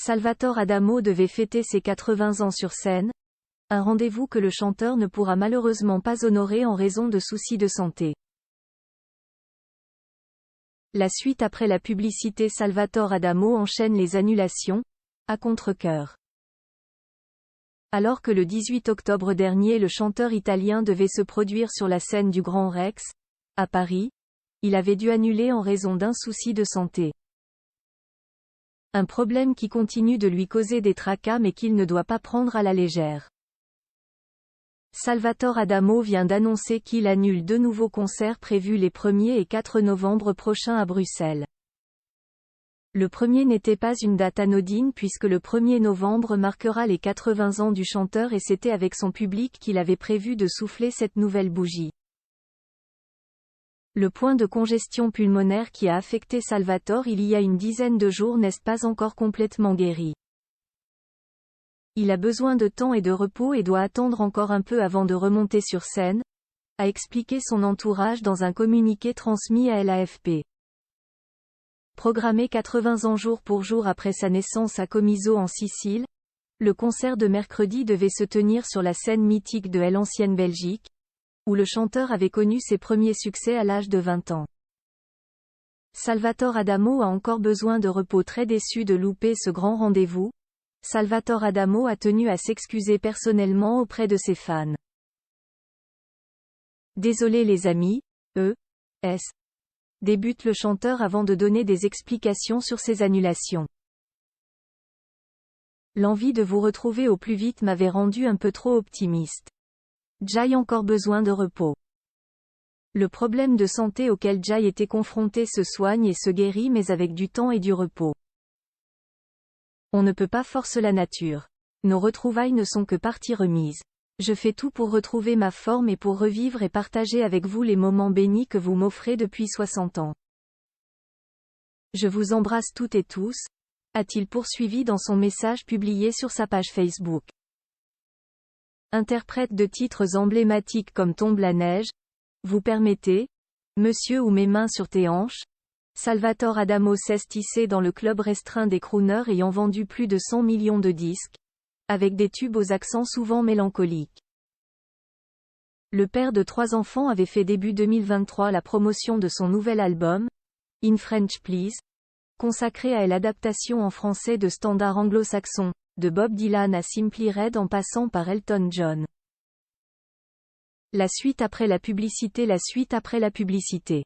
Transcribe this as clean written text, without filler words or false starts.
Salvatore Adamo devait fêter ses 80 ans sur scène, un rendez-vous que le chanteur ne pourra malheureusement pas honorer en raison de soucis de santé. La suite après la publicité. Salvatore Adamo enchaîne les annulations, à contre-cœur. Alors que le 18 octobre dernier le chanteur italien devait se produire sur la scène du Grand Rex, à Paris, il avait dû annuler en raison d'un souci de santé. Un problème qui continue de lui causer des tracas mais qu'il ne doit pas prendre à la légère. Salvatore Adamo vient d'annoncer qu'il annule 2 nouveaux concerts prévus les 1er et 4 novembre prochains à Bruxelles. Le premier n'était pas une date anodine puisque le 1er novembre marquera les 80 ans du chanteur et c'était avec son public qu'il avait prévu de souffler cette nouvelle bougie. Le point de congestion pulmonaire qui a affecté Salvatore il y a une dizaine de jours n'est pas encore complètement guéri. Il a besoin de temps et de repos et doit attendre encore un peu avant de remonter sur scène, a expliqué son entourage dans un communiqué transmis à l'AFP. Programmé 80 ans jour pour jour après sa naissance à Comiso en Sicile, le concert de mercredi devait se tenir sur la scène mythique de l'ancienne Belgique, où le chanteur avait connu ses premiers succès à l'âge de 20 ans. Salvatore Adamo a encore besoin de repos. Très déçu de louper ce grand rendez-vous, Salvatore Adamo a tenu à s'excuser personnellement auprès de ses fans. Désolé les amis, débute le chanteur avant de donner des explications sur ses annulations. L'envie de vous retrouver au plus vite m'avait rendu un peu trop optimiste. J'ai encore besoin de repos. Le problème de santé auquel Jay était confronté se soigne et se guérit mais avec du temps et du repos. On ne peut pas forcer la nature. Nos retrouvailles ne sont que partie remise. Je fais tout pour retrouver ma forme et pour revivre et partager avec vous les moments bénis que vous m'offrez depuis 60 ans. Je vous embrasse toutes et tous, a-t-il poursuivi dans son message publié sur sa page Facebook. Interprète de titres emblématiques comme Tombe la neige, Vous permettez, Monsieur ou Mes mains sur tes hanches, Salvatore Adamo s'est hissé dans le club restreint des crooners ayant vendu plus de 100 millions de disques, avec des tubes aux accents souvent mélancoliques. Le père de 3 enfants avait fait début 2023 la promotion de son nouvel album, In French Please, consacré à l'adaptation en français de standards anglo-saxons, de Bob Dylan à Simply Red en passant par Elton John. La suite après la publicité. La suite après la publicité.